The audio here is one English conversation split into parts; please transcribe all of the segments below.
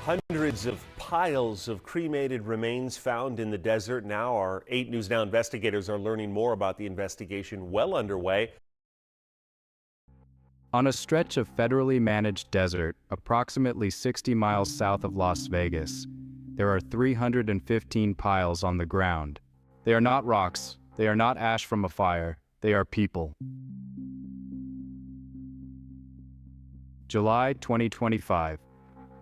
Hundreds of piles of cremated remains found in the desert. Now our 8 News Now investigators are learning more about the investigation well underway. On a stretch of federally managed desert, approximately 60 miles south of Las Vegas, there are 315 piles on the ground. They are not rocks, they are not ash from a fire, they are people. July 2025.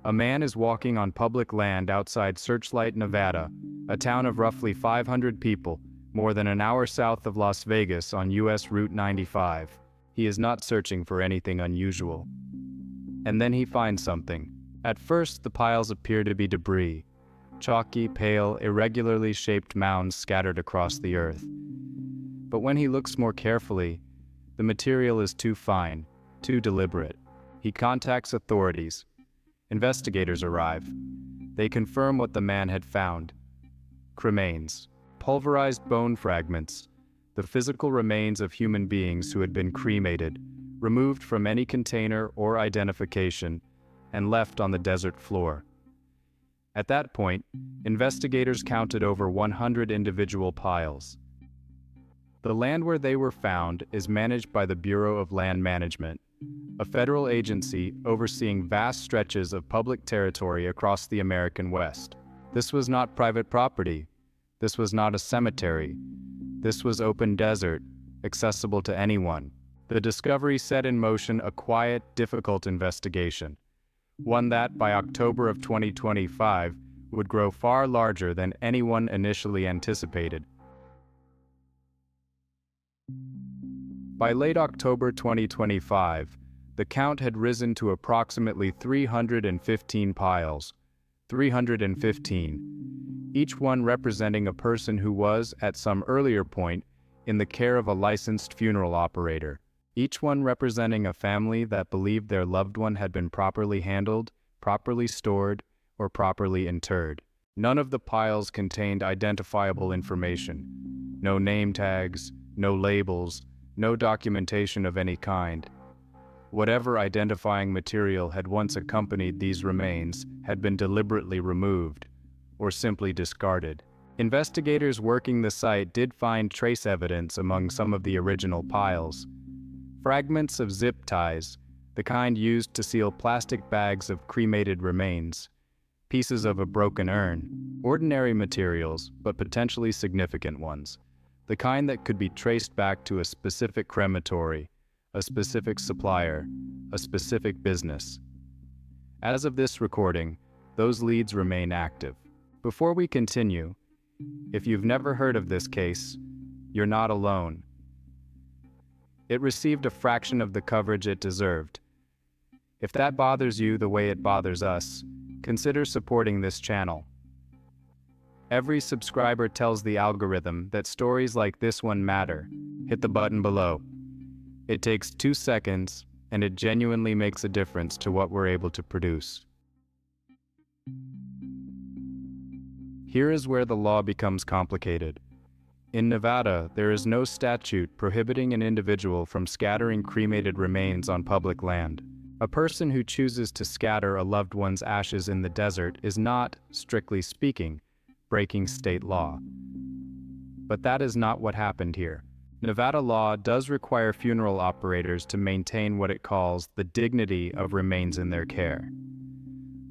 A man is walking on public land outside Searchlight, Nevada, a town of roughly 500 people, more than an hour south of Las Vegas on US Route 95. He is not searching for anything unusual. And then he finds something. At first, the piles appear to be debris, chalky, pale, irregularly shaped mounds scattered across the earth. But when he looks more carefully, the material is too fine, too deliberate. He contacts authorities. Investigators arrive. They confirm what the man had found. Cremains, pulverized bone fragments, the physical remains of human beings who had been cremated, removed from any container or identification, and left on the desert floor. At that point, investigators counted over 100 individual piles. The land where they were found is managed by the Bureau of Land Management, a federal agency overseeing vast stretches of public territory across the American West. This was not private property. This was not a cemetery. This was open desert, accessible to anyone. The discovery set in motion a quiet, difficult investigation, one that, by October of 2025, would grow far larger than anyone initially anticipated. By late October 2025, the count had risen to approximately 315 piles. 315. Each one representing a person who was, at some earlier point, in the care of a licensed funeral operator. Each one representing a family that believed their loved one had been properly handled, properly stored, or properly interred. None of the piles contained identifiable information. No name tags, no labels, no documentation of any kind. Whatever identifying material had once accompanied these remains had been deliberately removed, or simply discarded. Investigators working the site did find trace evidence among some of the original piles. Fragments of zip ties, the kind used to seal plastic bags of cremated remains. Pieces of a broken urn. Ordinary materials, but potentially significant ones. The kind that could be traced back to a specific crematory, a specific supplier, a specific business. As of this recording, those leads remain active. Before we continue, if you've never heard of this case, you're not alone. It received a fraction of the coverage it deserved. If that bothers you the way it bothers us, consider supporting this channel. Every subscriber tells the algorithm that stories like this one matter. Hit the button below. It takes 2 seconds, and it genuinely makes a difference to what we're able to produce. Here is where the law becomes complicated. In Nevada, there is no statute prohibiting an individual from scattering cremated remains on public land. A person who chooses to scatter a loved one's ashes in the desert is not, strictly speaking, breaking state law. But that is not what happened here. Nevada law does require funeral operators to maintain what it calls the dignity of remains in their care.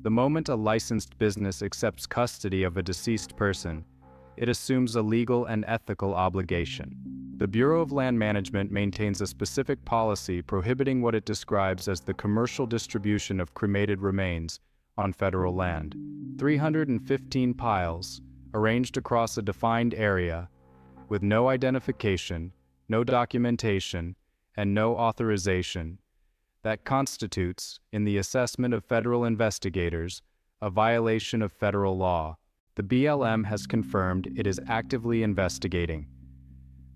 The moment a licensed business accepts custody of a deceased person, it assumes a legal and ethical obligation. The Bureau of Land Management maintains a specific policy prohibiting what it describes as the commercial distribution of cremated remains on federal land. 315 piles, arranged across a defined area, with no identification, no documentation, and no authorization, that constitutes, in the assessment of federal investigators, a violation of federal law. The BLM has confirmed it is actively investigating.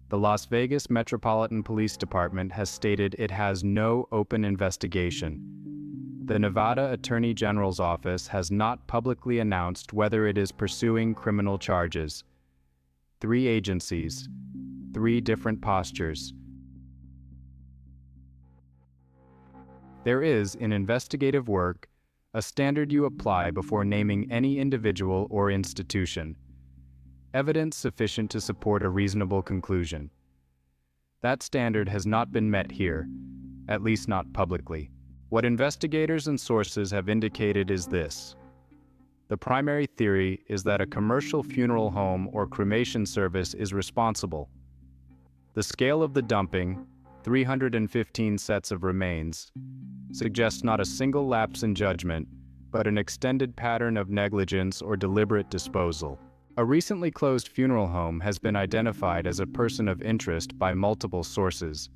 The Las Vegas Metropolitan Police Department has stated it has no open investigation. The Nevada Attorney General's office has not publicly announced whether it is pursuing criminal charges. 3 agencies, 3 different postures. There is, in investigative work, a standard you apply before naming any individual or institution. Evidence sufficient to support a reasonable conclusion. That standard has not been met here, at least not publicly. What investigators and sources have indicated is this. The primary theory is that a commercial funeral home or cremation service is responsible. The scale of the dumping, 315 sets of remains, suggests not a single lapse in judgment, but an extended pattern of negligence or deliberate disposal. A recently closed funeral home has been identified as a person of interest by multiple sources.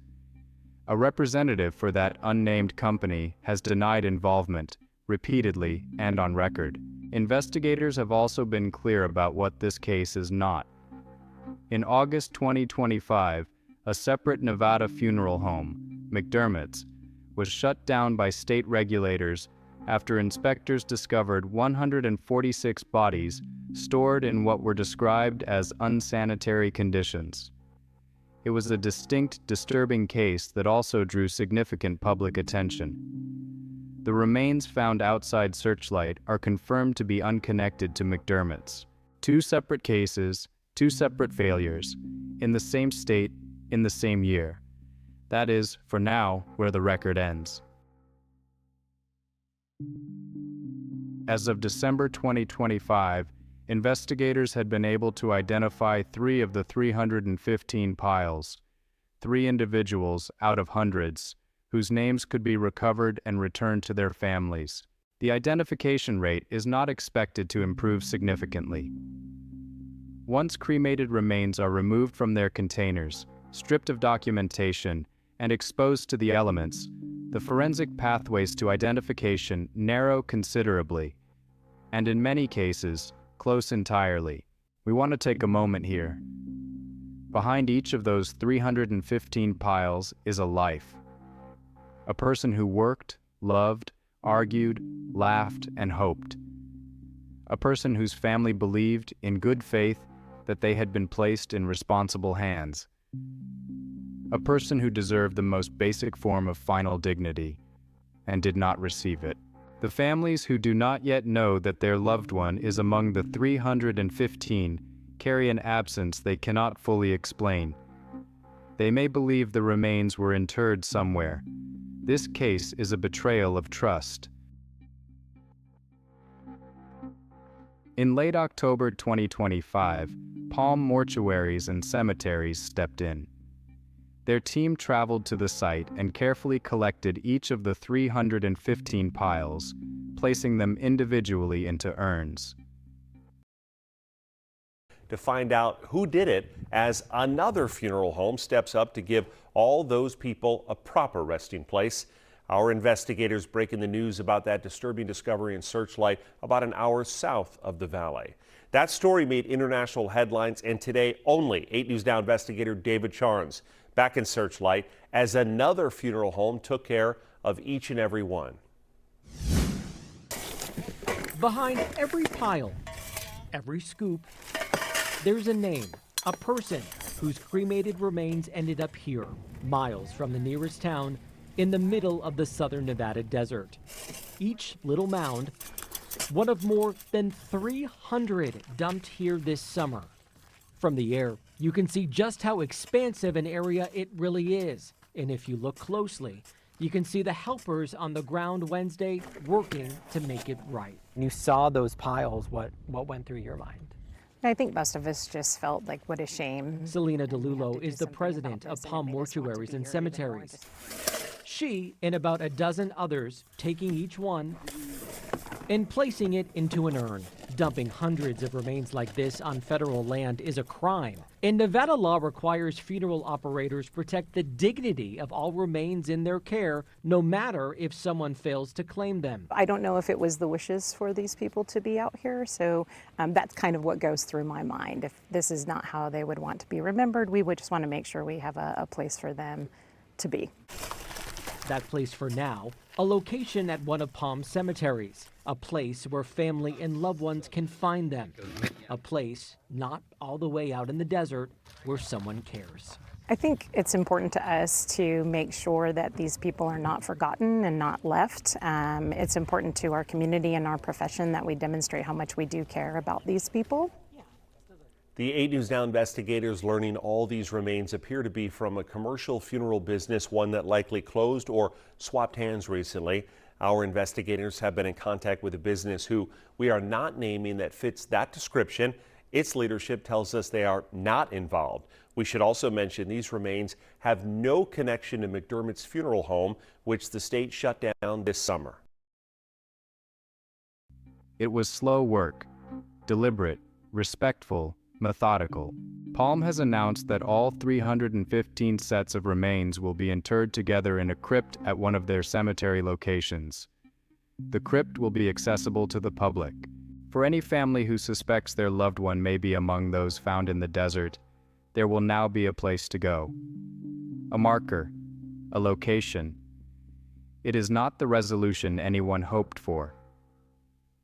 A representative for that unnamed company has denied involvement, repeatedly and on record. Investigators have also been clear about what this case is not. In August 2025, a separate Nevada funeral home, McDermott's, was shut down by state regulators after inspectors discovered 146 bodies stored in what were described as unsanitary conditions. It was a distinct, disturbing case that also drew significant public attention. The remains found outside Searchlight are confirmed to be unconnected to McDermott's. Two separate cases, two separate failures, in the same state, in the same year. That is, for now, where the record ends. As of December 2025, investigators had been able to identify 3 of the 315 piles, 3 individuals out of hundreds, whose names could be recovered and returned to their families. The identification rate is not expected to improve significantly. Once cremated remains are removed from their containers, stripped of documentation, and exposed to the elements, the forensic pathways to identification narrow considerably, and in many cases, close entirely. We want to take a moment here. Behind each of those 315 piles is a life. A person who worked, loved, argued, laughed, and hoped. A person whose family believed, in good faith, that they had been placed in responsible hands. A person who deserved the most basic form of final dignity, and did not receive it. The families who do not yet know that their loved one is among the 315 carry an absence they cannot fully explain. They may believe the remains were interred somewhere. This case is a betrayal of trust. In late October 2025, Palm Mortuaries and Cemeteries stepped in. Their team traveled to the site and carefully collected each of the 315 piles, placing them individually into urns. To find out who did it, as another funeral home steps up to give all those people a proper resting place. Our investigators breaking the news about that disturbing discovery in Searchlight about an hour south of the valley. That story made international headlines, and today only 8 News Now investigator David Charnes back in Searchlight as another funeral home took care of each and every one. Behind every pile, every scoop, there's a name, a person whose cremated remains ended up here, miles from the nearest town, in the middle of the southern Nevada desert. Each little mound, one of more than 300 dumped here this summer. From the air, you can see just how expansive an area it really is. And if you look closely, you can see the helpers on the ground Wednesday working to make it right. You saw those piles, what went through your mind? I think most of us just felt like, what a shame. Selena DeLulo is the president of Palm Mortuaries and Cemeteries. She and about a dozen others taking each one and placing it into an urn. Dumping hundreds of remains like this on federal land is a crime. And Nevada law requires funeral operators protect the dignity of all remains in their care, no matter if someone fails to claim them. I don't know if it was the wishes for these people to be out here, so that's kind of what goes through my mind. If this is not how they would want to be remembered, we would just want to make sure we have a place for them to be. That place for now, a location at one of Palm's cemeteries, a place where family and loved ones can find them, a place not all the way out in the desert where someone cares. I think it's important to us to make sure that these people are not forgotten and not left. It's important to our community and our profession that we demonstrate how much we do care about these people. The 8 News Now investigators learning all these remains appear to be from a commercial funeral business, one that likely closed or swapped hands recently. Our investigators have been in contact with a business who we are not naming that fits that description. Its leadership tells us they are not involved. We should also mention these remains have no connection to McDermott's funeral home, which the state shut down this summer. It was slow work, deliberate, respectful, methodical. Palm has announced that all 315 sets of remains will be interred together in a crypt at one of their cemetery locations. The crypt will be accessible to the public. For any family who suspects their loved one may be among those found in the desert, there will now be a place to go. A marker, a location. It is not the resolution anyone hoped for,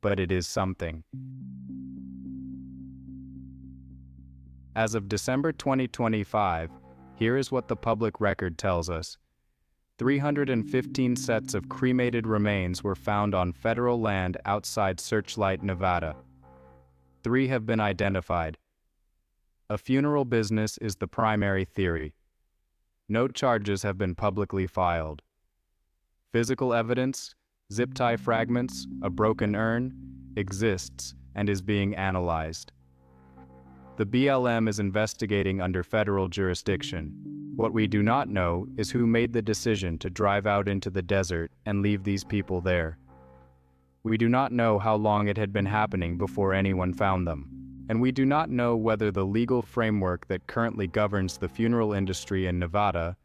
but it is something. As of December 2025, here is what the public record tells us. 315 sets of cremated remains were found on federal land outside Searchlight, Nevada. 3 have been identified. A funeral business is the primary theory. No charges have been publicly filed. Physical evidence, zip tie fragments, a broken urn, exists and is being analyzed. The BLM is investigating under federal jurisdiction. What we do not know is who made the decision to drive out into the desert and leave these people there. We do not know how long it had been happening before anyone found them. And we do not know whether the legal framework that currently governs the funeral industry in Nevada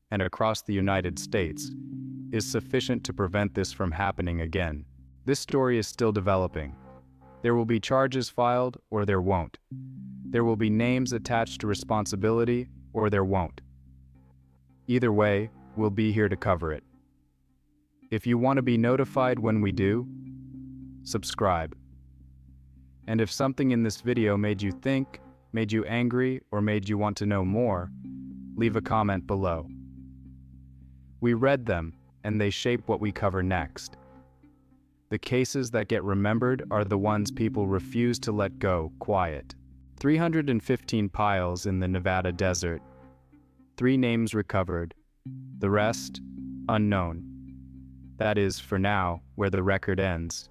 and across the United States is sufficient to prevent this from happening again. This story is still developing. There will be charges filed or there won't. There will be names attached to responsibility or there won't. Either way, we'll be here to cover it. If you want to be notified when we do, subscribe. And if something in this video made you think, made you angry, or made you want to know more, leave a comment below. We read them, and they shape what we cover next. The cases that get remembered are the ones people refuse to let go quiet. 315 piles in the Nevada desert. 3 names recovered. The rest, unknown. That is, for now, where the record ends.